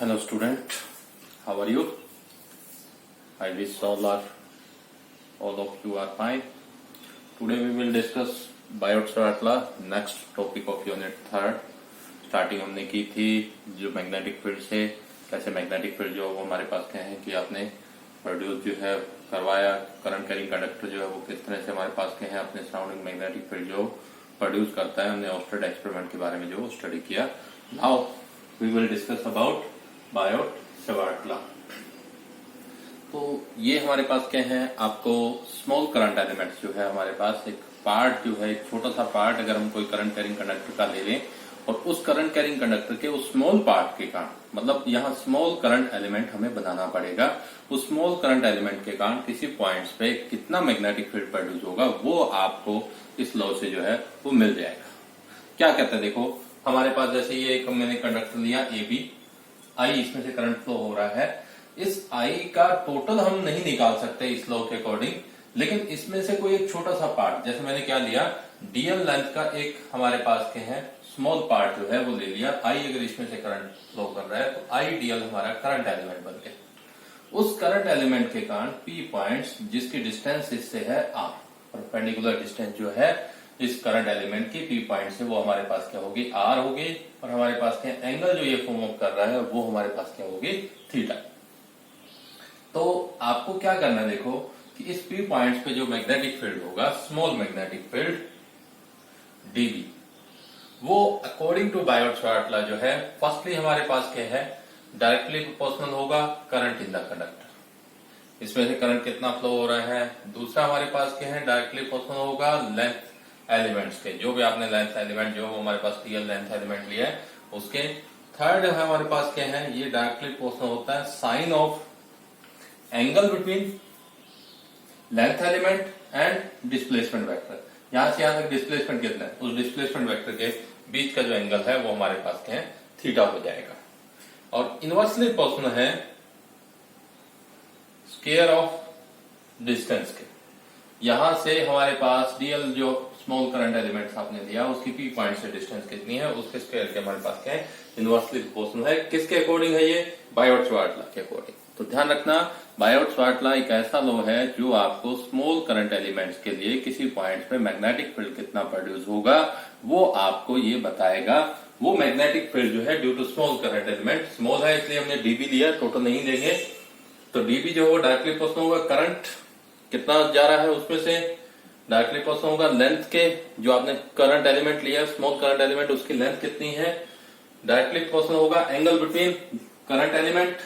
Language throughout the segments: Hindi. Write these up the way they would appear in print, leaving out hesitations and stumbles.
Hello student, how are you? I wish all of you are fine. Today we will discuss Biot-Savart law, next topic of unit 3rd. Starting हमने की थी जो मैग्नेटिक फील्ड से कैसे मैग्नेटिक फील्ड जो वो हमारे पास क्या है कि आपने प्रोड्यूस जो है करवाया, करंट कैरिंग कंडक्टर जो है वो किस तरह से हमारे पास क्या है अपने सराउंडिंग मैग्नेटिक फील्ड जो प्रोड्यूस करता है। हमने ऑस्टेड एक्सपेरिमेंट के बारे में जो स्टडी किया। Now we will discuss about Biot Savart law. तो ये हमारे पास क्या है, आपको स्मॉल करंट एलिमेंट्स जो है हमारे पास एक पार्ट जो है, एक छोटा सा पार्ट अगर हम कोई करंट कैरिंग कंडक्टर का ले लें और उस करंट कैरिंग कंडक्टर के उस स्मॉल पार्ट के कारण, मतलब यहाँ स्मॉल करंट एलिमेंट हमें बनाना पड़ेगा। उस स्मॉल करंट एलिमेंट के कारण किसी पॉइंट्स पे कितना मैग्नेटिक फील्ड प्रोड्यूस होगा वो आपको इस लॉ से जो है वो मिल जाएगा। क्या कहते हैं, देखो हमारे पास जैसे ये एक मैंने कंडक्टर लिया ए बी, आई इसमें से करंट फ्लो हो रहा है। इस आई का टोटल हम नहीं निकाल सकते इस लॉ के अकॉर्डिंग, लेकिन इसमें से कोई एक छोटा सा पार्ट, जैसे मैंने क्या लिया, डीएल लेंथ का एक हमारे पास के है स्मॉल पार्ट जो है वो ले लिया। आई अगर इसमें से करंट फ्लो कर रहा है तो आई डीएल हमारा करंट एलिमेंट बन गया। उस करंट एलिमेंट के कारण पी पॉइंट्स जिसकी डिस्टेंस इससे है आर, परपेंडिकुलर डिस्टेंस जो है इस करंट एलिमेंट की पी पॉइंट से वो हमारे पास क्या होगी, आर होगी, और हमारे पास क्या एंगल जो ये फॉर्म अप कर रहा है वो हमारे पास क्या होगी, थीटा। तो आपको क्या करना है, देखो कि इस पी पॉइंट्स पे जो मैग्नेटिक फील्ड होगा, स्मॉल मैग्नेटिक फील्ड डीबी, वो अकॉर्डिंग टू बायोट-सावर्ट लॉ जो है फर्स्टली हमारे पास क्या है, डायरेक्टली प्रोपोर्शनल होगा करंट इन द कंडक्टर। इसमें से करंट कितना फ्लो हो रहा है। दूसरा हमारे पास क्या है, डायरेक्टली प्रोपोर्शनल होगा लेंथ एलिमेंट्स के, जो भी आपने लेंथ एलिमेंट जो हमारे पास रियल लेंथ एलिमेंट लिया है उसके। थर्ड है हमारे पास क्या है, ये डायरेक्टली प्रोपोर्शनल होता है sine of angle between length element and displacement vector. यहां से यहां तक डिस्प्लेसमेंट कितना है, उस डिस्प्लेसमेंट वेक्टर के बीच का जो एंगल है वो हमारे पास क्या है, थीटा हो जाएगा। और इनवर्सली प्रोपोर्शनल है स्क्वायर ऑफ डिस्टेंस के। यहां से हमारे पास डीएल जो स्मॉल करंट एलिमेंट्स आपने दिया उसकी पी पॉइंट से डिस्टेंस कितनी है उसके स्क्वायर के हमारे पास क्या है, इनवर्सली प्रोपोर्शनल है। किसके अकॉर्डिंग है, ये बायोट-सावर्ट लॉ के अकॉर्डिंग। तो ध्यान रखना, बायोट-सावर्ट लॉ एक ऐसा लॉ है जो आपको स्मॉल करंट एलिमेंट्स के लिए किसी पॉइंट पे मैग्नेटिक फील्ड कितना प्रोड्यूस होगा वो आपको ये बताएगा। वो मैग्नेटिक फील्ड जो है due to small current element, small है इसलिए हमने डीबी लिया, टोटल नहीं देंगे। तो डीबी जो वो डायरेक्टली प्रोपोर्शनल होगा करंट कितना जा रहा है उसमें से, डायरेक्टली प्रोपोर्शनल होगा लेंथ के, जो आपने करंट एलिमेंट लिया स्मॉल करंट एलिमेंट उसकी लेंथ कितनी है, डायरेक्टली प्रोपोर्शनल होगा angle between current element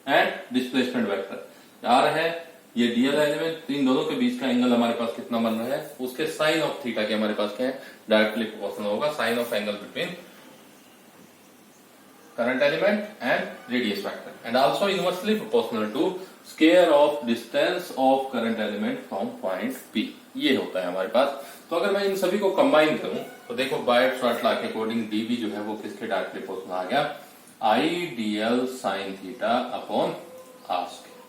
and displacement vector. R है ये डीएल एलिमेंट, इन दोनों के बीच का एंगल हमारे पास कितना बन रहा है, उसके साइन ऑफ थीटा के हमारे पास क्या है, डायरेक्टली प्रोपोर्शनल होगा sine of angle between current element and radius factor, and also inversely proportional to square of distance of current element from point P। ये होता है हमारे पास। तो अगर मैं इन सभी को कंबाइन करूं तो देखो बायोट-सावर्ट लॉ के अकॉर्डिंग डीबी जो है वो किसके डायरेक्टली प्रोपोर्शनल आ गया, I dl sine theta upon r square.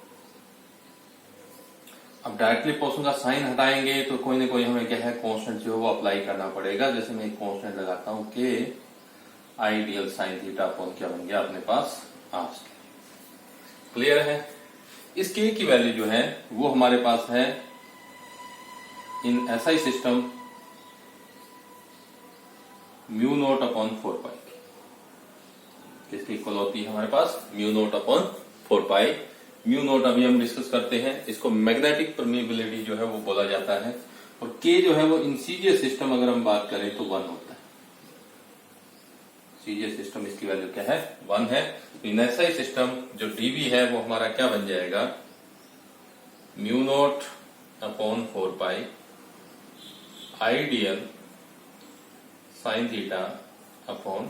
अब डायरेक्टली प्रोपोर्शनल का साइन हटाएंगे तो कोई ना कोई हमें क्या है कांस्टेंट जो है वो अप्लाई करना पड़ेगा। जैसे मैं एक कांस्टेंट लगाता हूं के आइडियल साइन थीटा अपॉन क्या बन गया अपने पास, आर स्क्वायर। क्लियर है। इस के की वैल्यू जो है वो हमारे पास है in SI system mu naught upon 4 पाई। किसकी इक्वल होती है हमारे पास, म्यू नॉट अपॉन 4 पाई। म्यू नॉट अभी हम डिस्कस करते हैं, इसको मैग्नेटिक परमिएबिलिटी जो है वो बोला जाता है। और के जो है वो इन सीजीएस सिस्टम अगर हम बात करें तो 1 होता है। सीजीएस सिस्टम इसकी वैल्यू क्या है, 1 है। इन एसआई सिस्टम जो डीबी है वो हमारा क्या बन जाएगा, mu naught upon 4 pi I dl sine theta upon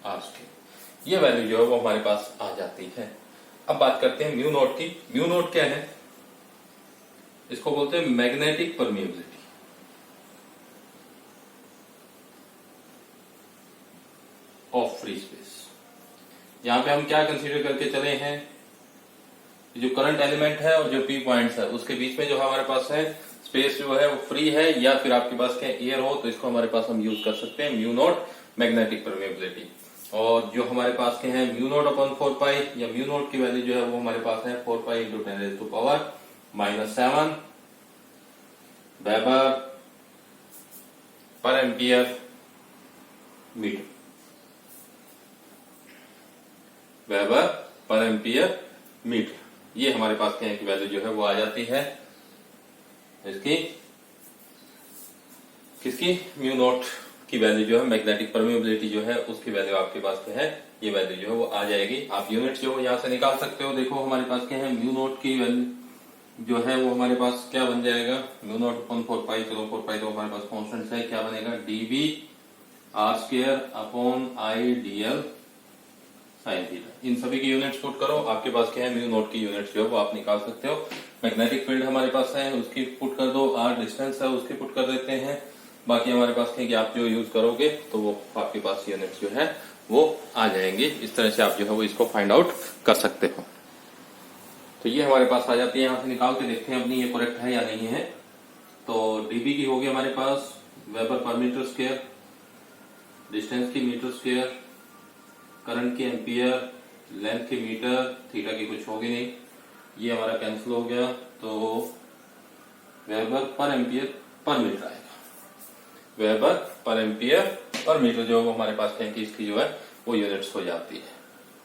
r square. ये वैल्यू जो है वो हमारे पास आ जाती है। अब बात करते हैं म्यू नॉट की। म्यू नॉट क्या है, इसको बोलते हैं magnetic permeability of free space. यहां पे हम क्या कंसीडर करके चले हैं, जो करंट एलिमेंट है और जो पी पॉइंट्स है उसके बीच में जो हमारे पास है स्पेस जो है वो फ्री है, या फिर आपके पास क्या एयर हो तो इसको हमारे पास हम यूज कर सकते हैं म्यू नॉट मैग्नेटिक परमिएबिलिटी। और जो हमारे पास के हैं म्यू नॉट अपॉन 4 पाई या म्यू नॉट की वैल्यू जो है वो हमारे पास है 4 pi into 10⁻⁻⁷ weber per ampere metre, weber per ampere metre. ये हमारे पास के हैं कि वैल्यू जो है वो आ जाती है इसकी, किसकी, म्यू नॉट की वैल्यू जो है, मैग्नेटिक परमेबिलिटी जो है उसकी वैल्यू आपके पास क्या है, ये वैल्यू जो है वो आ जाएगी। आप यूनिट जो यहां से निकाल सकते हो। देखो हमारे पास क्या है, म्यू नॉट की वैल्यू जो है वो हमारे पास क्या बन जाएगा, म्यू नॉट अपॉन 4 पाई, चलो 4 पाई तो हमारे पास कॉन्स्टेंट है, क्या बनेगा, dB r square upon I dl sine theta. इन सभी की यूनिट्स पुट करो, आपके पास क्या है, म्यू नॉट की यूनिट्स जो है वो आप निकाल सकते हो। मैग्नेटिक फील्ड हमारे पास है उसकी पुट कर दो, आर डिस्टेंस है उसकी पुट कर देते हैं। बाकी हमारे पास है कि आप जो यूज करोगे तो वो आपके पास यूनिट्स जो है वो आ जाएंगे। इस तरह से आप जो है वो इसको फाइंड आउट कर सकते हो। तो ये हमारे पास आ जाती है, यहां से निकाल के देखते हैं अपनी ये करेक्ट है या नहीं है। तो डीबी की होगी हमारे पास weber per metre square, distance की मीटर स्क्वायर, करंट की एम्पियर, लेंथ की मीटर, थीटा की कुछ होगी नहीं, ये हमारा कैंसिल हो गया। तो weber per ampere per metre आएगा, weber per ampere per metre जो वो हमारे पास है कि इसकी जो है वो यूनिट्स हो जाती है।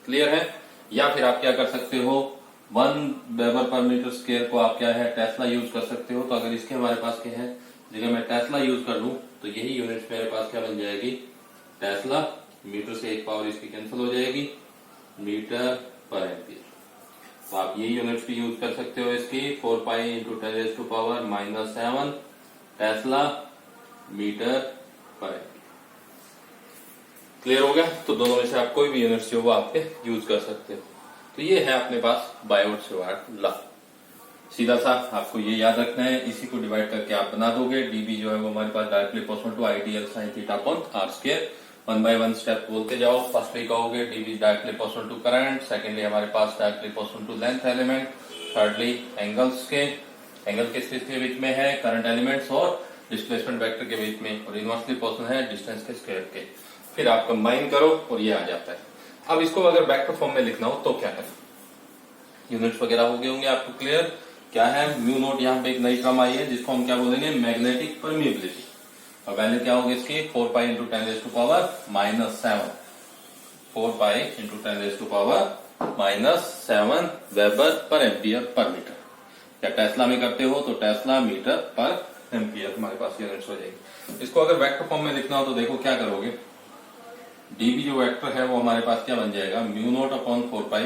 क्लियर है। या फिर आप क्या कर सकते हो, 1 वेबर पर मीटर स्क्वायर को आप क्या है, टेस्ला यूज कर सकते हो। तो अगर इसके हमारे पास क्या है, जगह मैं टेस्ला यूज कर लूं तो यही यूनिट्स मेरे पास क्या बन जाएगी, टेस्ला, मीटर से एक पावर इसकी कैंसिल हो जाएगी, मीटर पर एम्पियर। तो आप ये यूनिट्स भी यूज कर सकते हो इसकी, 4 पाई इंटू 10⁻⁻⁷ टेस्ला मीटर पर एम्पियर। क्लियर हो गया। तो दोनों में से आप कोई भी यूनिट्स जो वो आपके यूज कर सकते हो। तो ये है अपने पास बायोट-सेवार्ट लॉ। सीधा सा आपको ये याद रखना है, इसी को डिवाइड करके आप बना दोगे। डीबी जो है वो हमारे पास directly proportional to I dl sine theta upon r square. 1 बाय 1 स्टेप बोलते जाओ। फर्स्टली कहोगे dB directly proportional to current, secondly हमारे पास directly proportional to length element, thirdly angles के, एंगल किस के बीच में है, करंट एलिमेंट्स और डिस्प्लेसमेंट वेक्टर के बीच में, और इनवर्सली प्रोपोर्शनल है डिस्टेंस के स्क्वायर के। फिर आप कंबाइन करो और ये आ जाता है। अब इसको अगर वेक्टर फॉर्म में लिखना हो तो क्या करें, यूनिट्स वगैरह हो गए होंगे आपको क्लियर। क्या है, म्यू नोट, यहाँ पे एक नई टर्म आई है जिसको हम क्या बोलेंगे, मैग्नेटिक परमिएबिलिटी। और वैल्यू क्या होगी इसकी, 4 pi into 10⁻⁻⁷, 4 pi into 10⁻⁻⁷ weber per ampere per metre. या टेस्ला में करते हो तो टेस्ला मीटर पर एम्पियर हमारे पास यूनिट्स हो जाएगी। इसको अगर वेक्टर फॉर्म में लिखना हो तो देखो क्या करोगे, डीबी जो वेक्टर है वो हमारे पास क्या बन जाएगा, म्यू नोट अपॉन 4 पाई।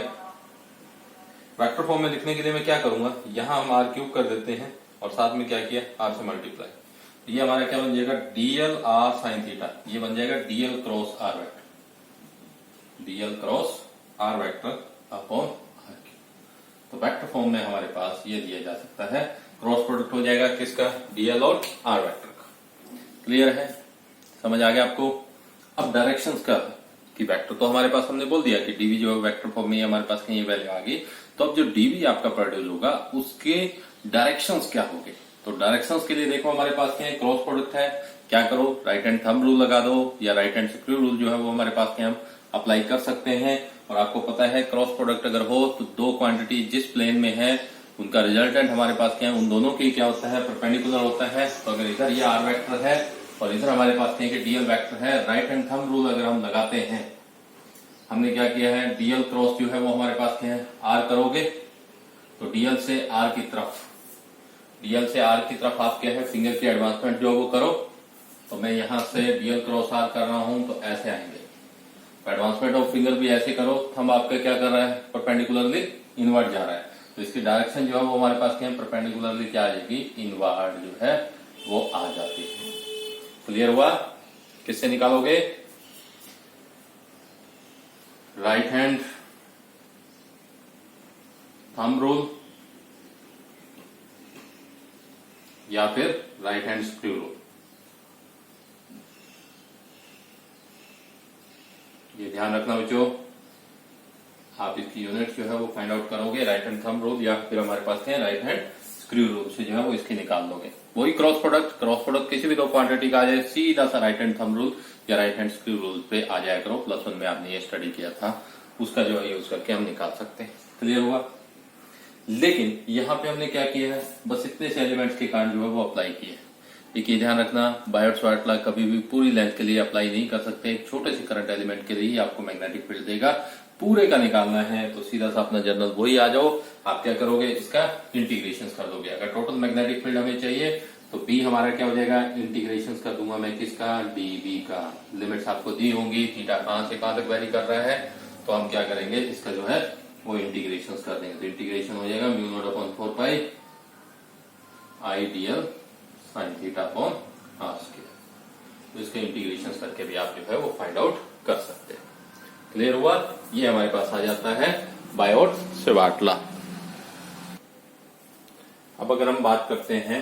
वेक्टर फॉर्म में लिखने के लिए मैं क्या करूंगा, यहां हम आर क्यूब कर देते हैं और साथ में क्या किया, आर से मल्टीप्लाई। ये हमारा क्या बन जाएगा, डीएल आर साइन थीटा। ये बन जाएगा dl cross r vector, dl cross r vector upon r cube. तो वेक्टर फॉर्म में हमारे पास ये दिया जा सकता है, क्रॉस प्रोडक्ट हो जाएगा किसका, डीएल और आर वेक्टर का। क्लियर है, समझ आ गया आपको। अब डायरेक्शंस का कि वेक्टर तो हमारे पास हमने बोल दिया कि डीवी जो है वेक्टर फॉर्म में हमारे पास कहीं वैल्यू आ गई। तो अब जो डीवी आपका प्रोड्यूस होगा उसके डायरेक्शंस क्या होंगे। तो डायरेक्शंस के लिए देखो हमारे पास क्या है, क्रॉस प्रोडक्ट है। क्या करो, राइट हैंड थंब रूल लगा दो या राइट हैंड स्क्रू रूल जो है वो हमारे पास क्या हम अप्लाई कर सकते हैं। और आपको पता है क्रॉस प्रोडक्ट अगर हो तो दो क्वांटिटी जिस प्लेन में है उनका रिजल्टेंट हमारे पास क्या है, उन दोनों की क्या होता है, परपेंडिकुलर होता है। तो अगर इधर ये आर वेक्टर है और इधर हमारे पास क्या है कि डीएल वेक्टर है, राइट हैंड थंब रूल अगर हम लगाते हैं, हमने क्या किया है, डीएल क्रॉस जो है वो हमारे पास क्या है, आर करोगे तो डीएल से आर की तरफ, डीएल से आर की तरफ आप क्या है फिंगर की एडवांसमेंट जो वो करो। तो मैं यहां से डीएल क्रॉस आर कर रहा हूं तो ऐसे आएंगे, एडवांसमेंट ऑफ फिंगर भी ऐसे करो। थंब आपका क्या कर रहा है, परपेंडिकुलरली इनवर्ट जा रहा है। तो इसकी डायरेक्शन जो है वो हमारे पास क्या है, परपेंडिकुलरली क्या आ जाएगी, इनवर्ट जो है वो आ जाती है। क्लियर हुआ। किससे निकालोगे, राइट हैंड थंब रूल या फिर राइट हैंड स्क्रू रूल। ये ध्यान रखना बच्चों, आप इसकी यूनिट जो है वो फाइंड आउट करोगे, राइट हैंड थंब रूल या फिर हमारे पास है राइट हैंड स्क्रू रूल से जो है वो इसकी निकाल दोगे। वही क्रॉस प्रोडक्ट किसी भी दो क्वांटिटी का आ जाए, सीधा सा राइट हैंड थंब रूल या राइट हैंड स्क्रू रूल पे आ जाया करो। +1 में आपने ये स्टडी किया था, उसका जो है यूज करके हम निकाल सकते हैं। क्लियर हुआ? लेकिन यहाँ पे हमने क्या किया है, बस इतने से एलिमेंट्स के कारण जो है वो अप्लाई किए हैं। देखिए ध्यान रखना, बायोट-सवार्ट लॉ कभी भी पूरी लेंथ के लिए अप्लाई नहीं कर सकते। एक छोटे से करंट एलिमेंट के लिए ही आपको मैग्नेटिक फील्ड देगा। पूरे का निकालना है तो सीधा सा अपना जर्नल वही आ जाओ। आप क्या करोगे, इसका इंटीग्रेशन कर दोगे। अगर टोटल मैग्नेटिक फील्ड हमें चाहिए तो बी हमारा क्या हो जाएगा, इंटीग्रेशन कर दूंगा मैं किसका, डीबी का। लिमिट्स आपको दी होंगी, थीटा कहां से कहां तक वेरी कर रहा है, तो हम क्या करेंगे, इसका जो है वो इंटीग्रेशन कर देंगे। तो इंटीग्रेशन हो जाएगा μ0/4 I dl sine theta upon r square. तो इसके इंटीग्रेशन करके भी आप जो है वो फाइंड आउट कर सकते हैं। क्लियर हुआ? ये हमारे पास आ जाता है बायोट-सवार्ट लॉ। अब अगर हम बात करते हैं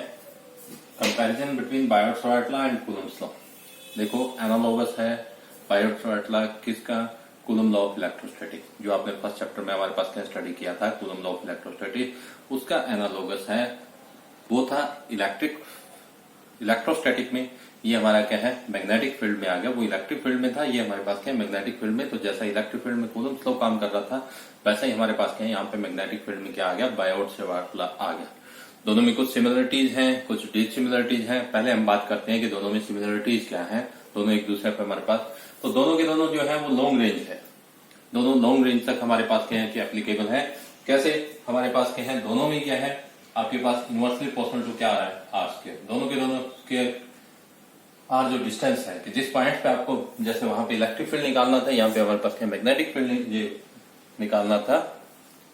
comparison between बायोट-सवार्ट law and Coulomb's law. देखो एनालॉगस है बायोट-सवार्ट लॉ किसका, कूलम लॉ ऑफ इलेक्ट्रोस्टैटिक, जो आपने फर्स्ट चैप्टर में हमारे पास क्या स्टडी किया था, कूलम लॉ ऑफ इलेक्ट्रोस्टैटिक, उसका एनालॉगस है। वो था इलेक्ट्रोस्टैटिक में, ये हमारा क्या है मैग्नेटिक फील्ड में आ गया। वो इलेक्ट्रिक फील्ड में था, ये हमारे पास क्या है मैग्नेटिक फील्ड में। तो जैसा इलेक्ट्रिक फील्ड में कूलम्ब्स लॉ काम कर रहा था, वैसा ही हमारे पास क्या है यहाँ पे मैग्नेटिक फील्ड में क्या आ गया, बायोट-सवार्ट लॉ आ गया। दोनों में कुछ सिमिलरिटीज हैं, कुछ डिसिमिलरिटीज हैं। पहले हम बात करते हैं कि दोनों में सिमिलरिटीज क्या है। दोनों एक दूसरे पर हमारे पास, तो दोनों के दोनों जो है वो लॉन्ग रेंज है। दोनों लॉन्ग रेंज तक हमारे पास क्या है कि एप्लीकेबल है। कैसे हमारे पास क्या है, दोनों में क्या है आपके पास इनवर्सली प्रोपोर्शनल टू क्या आ रहा है, आर स्क्वायर। दोनों के आर जो डिस्टेंस है कि जिस पॉइंट पे आपको जैसे वहां पे इलेक्ट्रिक फील्ड निकालना था, यहाँ पे हमारे पास क्या मैग्नेटिक फील्ड निकालना था,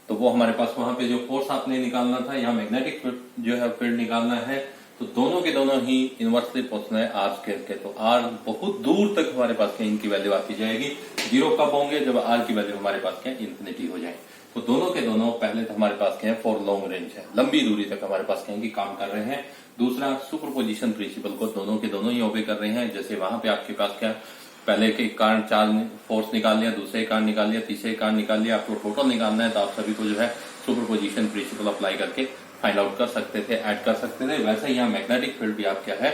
तो वो हमारे पास वहां पे जो फोर्स आपने निकालना था, यहाँ मैग्नेटिक जो है फील्ड निकालना है। तो दोनों के दोनों ही इनवर्सली प्रोपोर्शनल है आर स्क्वायर के। तो आर बहुत दूर तक हमारे पास क्या इनकी वैल्यू आती जाएगी। जीरो कब होंगे, जब आर की वैल्यू हमारे पास क्या इन्फिनिटी हो जाए। तो दोनों के दोनों पहले तो हमारे पास क्या है फॉर लॉन्ग रेंज है, लंबी दूरी तक हमारे पास क्या है काम कर रहे हैं। दूसरा सुपरपोजिशन प्रिंसिपल को दोनों के दोनों ही ओबे कर रहे हैं। जैसे वहां पे आपके पास क्या पहले के कारण चार्ज फोर्स निकाल लिया, दूसरे कारण निकाल लिया, तीसरे कारण निकाल लिया, आपको टोटल निकालना है तो आप सभी को जो है सुपरपोजिशन प्रिंसिपल अप्लाई करके फाइंड आउट कर सकते थे, ऐड कर सकते थे। वैसे ही यहाँ मैग्नेटिक फील्ड भी आप क्या है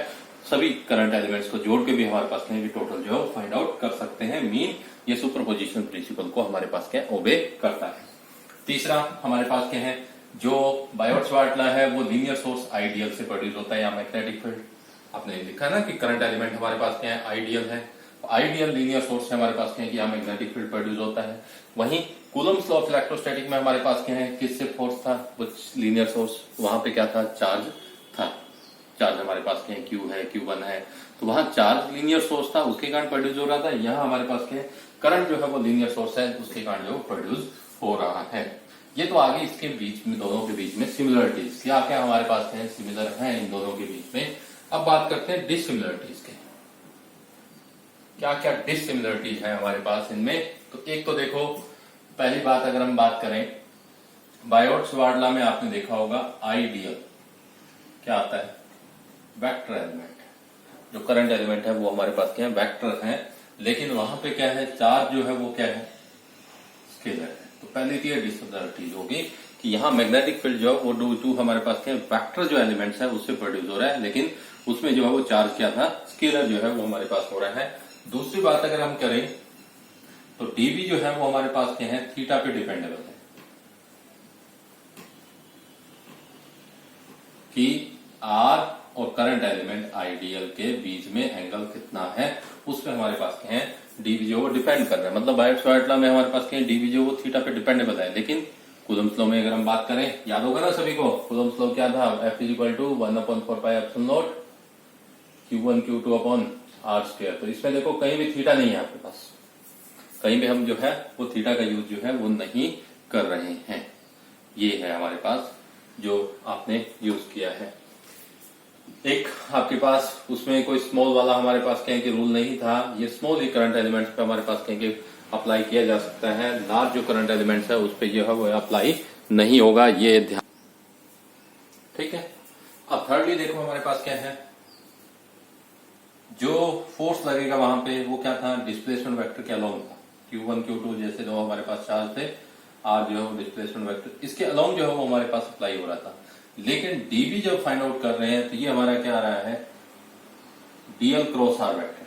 सभी करंट एलिमेंट्स को जोड़ के भी हमारे पास क्या है टोटल जो है फाइंड आउट कर सकते हैं। मीन ये सुपरपोजिशन प्रिंसिपल को हमारे पास क्या ओबे करता है। तीसरा हमारे पास क्या है, जो बायोट-सवार्ट लॉ है वो लीनियर सोर्स आइडियल से प्रोड्यूस होता है। या मैग्नेटिक फील्ड आपने लिखा ना कि करंट एलिमेंट हमारे पास क्या है आइडियल है, आइडियल लीनियर सोर्स से हमारे पास क्या है कि यहाँ मैग्नेटिक फील्ड प्रोड्यूस होता है। वहीं कूलम्ब्स लॉ ऑफ इलेक्ट्रोस्टैटिक में हमारे पास क्या है, किससे फोर्स था, वो लीनियर सोर्स, वहां पे क्या था चार्ज था। चार्ज हमारे पास क्या है क्यू है, Q1 है, तो वहां चार्ज लीनियर सोर्स था, उसके कारण प्रोड्यूस हो रहा था। यहाँ हमारे पास क्या है करंट जो है वो लीनियर सोर्स है, उसके कारण जो प्रोड्यूस हो रहा है। ये तो आगे इसके बीच में दोनों के बीच में सिमिलरिटीज क्या क्या हमारे पास है, सिमिलर है इन दोनों के बीच में। अब बात करते हैं डिसिमिलरिटीज के, क्या क्या डिसिमिलरिटीज है हमारे पास इनमें। तो एक तो देखो पहली बात अगर हम बात करें बायोट-सवार्ट लॉ में आपने देखा होगा आइडियल क्या आता है वेक्टर एलिमेंट। जो करंट एलिमेंट है वो हमारे पास क्या है वेक्टर है, लेकिन वहां पे क्या है चार्ज जो है वो क्या है स्केलर है। तो पहले की डिसिमिलरिटीज होगी कि यहाँ मैग्नेटिक फील्ड जो है वो ड्यू टू हमारे पास क्या वेक्टर जो एलिमेंट्स है उससे प्रोड्यूस हो रहा है, लेकिन उसमें जो है वो चार्ज क्या था स्केलर जो है वो हमारे पास हो रहा है। दूसरी बात अगर हम करें तो डीवी जो है वो हमारे पास क्या है थीटा पे डिपेंडेबल है कि आर और करंट एलिमेंट आइडियल के बीच में एंगल कितना है उस पर हमारे पास क्या है डीवी जो वो डिपेंड कर रहा है। मतलब बायोट-सवार्ट लॉ में हमारे पास क्या है डीवी जो वो थीटा पे डिपेंडेबल है। लेकिन कूलम्ब्स लॉ में अगर हम बात करें, याद होगा ना सभी को कूलम्ब्स लॉ क्या था, F = 1/4πε0 Q1 Q2 upon r square. तो इसमें देखो कहीं भी थीटा नहीं है आपके पास, कहीं भी हम जो है वो थीटा का यूज जो है वो नहीं कर रहे हैं। ये है हमारे पास जो आपने यूज किया है। एक आपके पास उसमें कोई स्मॉल वाला हमारे पास कहें कि रूल नहीं था, ये स्मॉल ही करंट एलिमेंट्स पे हमारे पास कहें कि अप्लाई किया जा सकता है। लार्ज जो करंट एलिमेंट्स है उस पर जो है वो अप्लाई नहीं होगा, ये ध्यान। ठीक है, अब थर्डली देखो हमारे पास क्या है, जो फोर्स लगेगा वहां पे वो क्या था डिस्प्लेसमेंट वेक्टर के अलोंग था। Q1 Q2 जैसे दो हमारे पास चार्ज थे, आर जो है वो डिस्प्लेसमेंट वेक्टर इसके अलोंग जो है वो हमारे पास अप्लाई हो रहा था। लेकिन डीबी जब फाइंड आउट कर रहे हैं तो ये हमारा क्या आ रहा है, डीएल क्रॉस आर वेक्टर।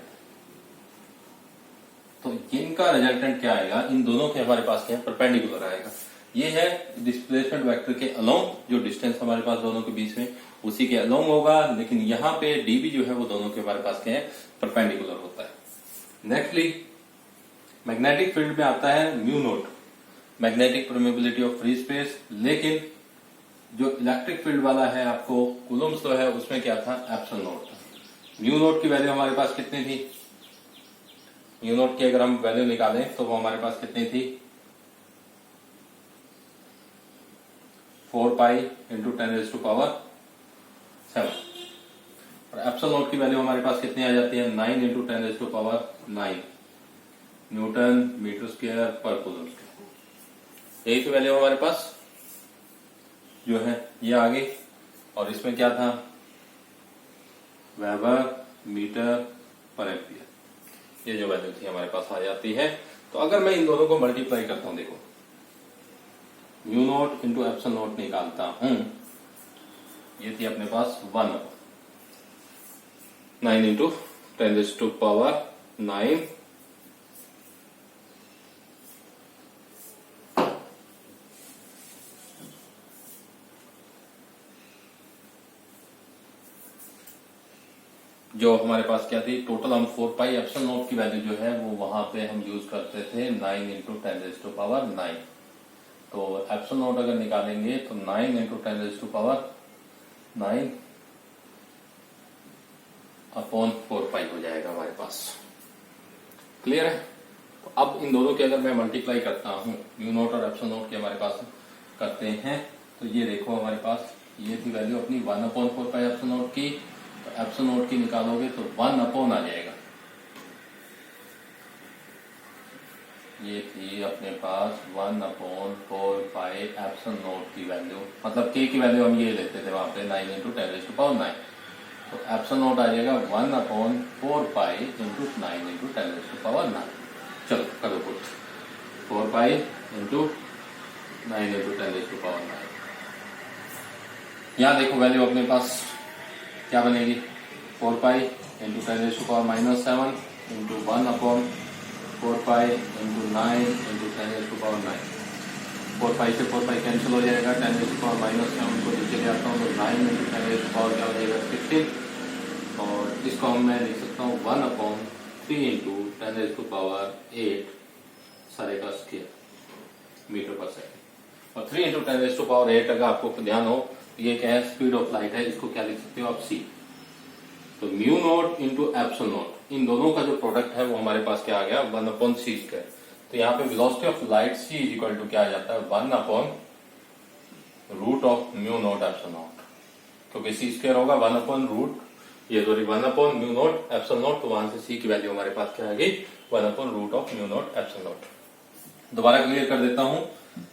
तो इनका रिजल्टेंट क्या आएगा, इन दोनों के हमारे पास क्या है, परपेंडिकुलर आएगा। ये है डिस्प्लेसमेंट वेक्टर के अलोंग, जो डिस्टेंस हमारे पास दोनों के बीच में उसी के अलोंग होगा, लेकिन यहाँ पे डीबी जो है वो दोनों के हमारे पास क्या है, परपेंडिकुलर होता है। नेक्स्टली मैग्नेटिक फील्ड में आता है mu naught, magnetic permeability of free space. लेकिन जो इलेक्ट्रिक फील्ड वाला है आपको कूलम्ब्स तो है, उसमें क्या था, एप्सिलॉन नोट था। म्यू नोट की वैल्यू हमारे पास कितनी थी, म्यू नोट की अगर हम वैल्यू निकालें तो वो हमारे पास कितनी थी, 4 पाई इंटू 10⁻⁷। और एप्सिलॉन नोट की वैल्यू हमारे पास कितनी आ जाती है, 9 इंटू 10⁻⁹ न्यूटन मीटर स्क्वायर पर कूलम। यही तो वैल्यू हमारे पास जो है ये आ गई। और इसमें क्या था, वेबर मीटर पर एम्पियर, ये जो वैल्यू थी हमारे पास आ जाती है। तो अगर मैं इन दोनों को मल्टीप्लाई करता हूं, देखो mu naught into epsilon note निकालता हूं, ये थी अपने पास 1/9 इंटू 10⁻⁹ जो हमारे पास क्या थी टोटल, हम 4 पाई एप्सिलॉन नोट की वैल्यू जो है वो वहां पे हम यूज करते थे 9 इंटू 10⁻⁹। तो एप्सिलॉन नोट अगर निकालेंगे तो 9 इंटू 10⁻⁹ अपॉन 4 पाई हो जाएगा हमारे पास। क्लियर है। तो अब इन दोनों के अगर मैं मल्टीप्लाई करता हूं, म्यू नोट और एप्सिलॉन नोट के हमारे पास करते हैं, तो ये देखो हमारे पास ये थी वैल्यू अपनी 1/4 पाई एप्सिलॉन नोट की। तो एप्सिलॉन नोट की निकालोगे तो 1 अपॉन आ जाएगा, ये थी अपने पास 1/4 पाई एप्सिलॉन नोट की वैल्यू, मतलब के की वैल्यू हम ये लेते थे वहां पे 9 इंटू 10⁻⁹। तो एप्सिलॉन नोट आ जाएगा 1/4 पाई इंटू 9 इंटू 10⁻⁹। चलो करो पुट, 4 पाई इंटू 9 इंटू 10⁻⁹। यहाँ देखो वैल्यू अपने पास क्या बनेगी, 4 pi into 10⁻⁻⁷ into 1/4 pi into 9 into 10⁻⁹। 4 पाई से 4 पाई कैंसिल हो जाएगा, 10⁻⁷ को नीचे ले आता हूँ तो 9 इंटू 10⁻⁴ क्या हो जाएगा 16। और इसको हम मैं लिख सकता हूँ 1/3 इंटू 10⁸ सारे का स्क्वायर मीटर पर सेकेंड। और 3 इंटू 10⁸ अगर आपको ध्यान हो, ये क्या है, स्पीड ऑफ लाइट है, इसको क्या लिख सकते हो आप, सी। तो mu naught into epsilon naught, इन दोनों का जो प्रोडक्ट है वो हमारे पास क्या आ गया, 1/c²। तो यहाँ पे velocity of light c is equal to क्या आ जाता है, 1/रूट of mu naught epsilon naught, क्योंकि c² होगा 1/रूट, ये सॉरी 1/म्यू नोट एप्सिलॉन नोट। तो वहां से c की वैल्यू हमारे पास क्या आ गई, 1/रूट of mu naught epsilon naught. दोबारा क्लियर कर देता हूं,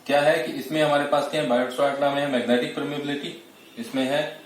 क्या है कि इसमें हमारे पास क्या है, बायोट-सावर्ट लॉ में है मैग्नेटिक परमेबिलिटी, इसमें है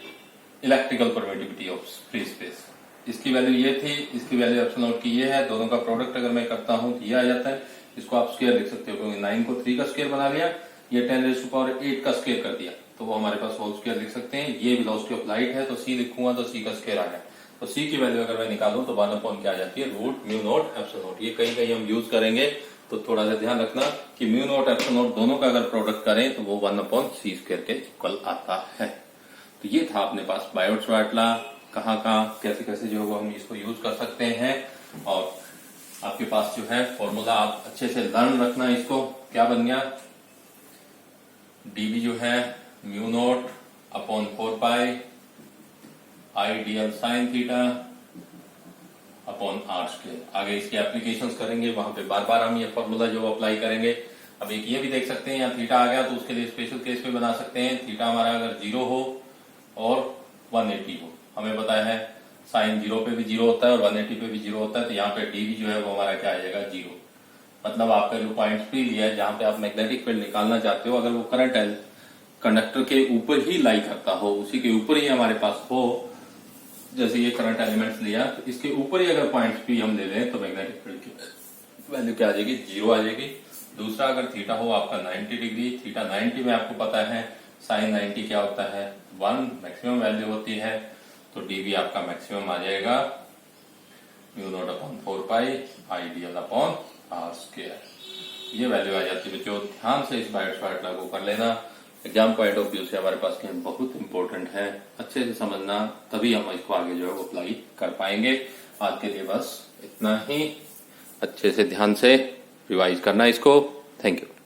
electrical permittivity of free space. इसकी वैल्यू ये थी, इसकी वैल्यू एप्सिलॉन नोट की ये है, दोनों का प्रोडक्ट अगर मैं करता हूं तो ये आ जाता है। इसको आप स्क्वायर लिख सकते हो, क्योंकि 9 को 3 का स्क्वायर बना लिया, ये 10⁸ का स्क्वायर कर दिया, तो वो हमारे पास होल स्क्वायर लिख सकते हैं। ये वेलोसिटी ऑफ लाइट है, तो सी लिखूंगा तो सी का स्क्वायर आ गया। तो सी की वैल्यू अगर मैं निकालूं तो 1/, क्या आ जाती है, root mu naught epsilon naught. ये कहीं कहीं हम यूज करेंगे, तो थोड़ा सा ध्यान रखना कि म्यू नोट एप्सिलॉन नोट दोनों का अगर प्रोडक्ट करें तो वो 1/c² के इक्वल आता है। तो ये था अपने पास बायोट-सावर्ट लॉ, कहाँ कैसे कैसे जो होगा हम इसको यूज कर सकते हैं। और आपके पास जो है फॉर्मूला आप अच्छे से लर्न रखना, इसको क्या बन गया, डीबी जो है म्यू नोट अपॉन 4 पाई आई dl sign theta upon r²। आगे इसके एप्लीकेशंस करेंगे, वहां पे बार बार हम ये फॉर्मूला जो अप्लाई करेंगे। अब एक ये भी देख सकते हैं, यहाँ थीटा आ गया तो उसके लिए स्पेशल केस में बना सकते हैं। थीटा हमारा अगर 0 हो और 180 हो, हमें बताया है साइन 0 पे भी 0 होता है और 180 पे भी 0 होता है, तो यहाँ पे डीबी जो है वो हमारा क्या आ जाएगा, 0। मतलब आपका जो पॉइंट पी लिया है, जहां पे आप मैग्नेटिक फील्ड निकालना चाहते हो, अगर वो करंट है कंडक्टर के ऊपर ही लाई करता हो, उसी के ऊपर ही हमारे पास हो, जैसे ये करंट एलिमेंट्स लिया, तो इसके ऊपर ही अगर पॉइंट पी हम ले लें तो मैग्नेटिक फील्ड की वैल्यू क्या आ जाएगी, 0 आ जाएगी। दूसरा, अगर थीटा हो आपका 90 डिग्री, थीटा 90 में आपको पता है साइन 90 क्या होता है 1 मैक्सिमम वैल्यू होती है, तो डीवी आपका मैक्सिमम आ जाएगा mu naught upon 4 pi I dl upon r square. ये वैल्यू आ जाती है बच्चों, ध्यान से इस बायोट सावर्ट लॉ को कर लेना। एग्जाम पॉइंट ऑफ व्यू से हमारे पास ये बहुत इंपॉर्टेंट है, अच्छे से समझना, तभी हम इसको आगे जो है वो अप्लाई कर पाएंगे। आज के लिए बस इतना ही, अच्छे से ध्यान से रिवाइज करना इसको। Thank you.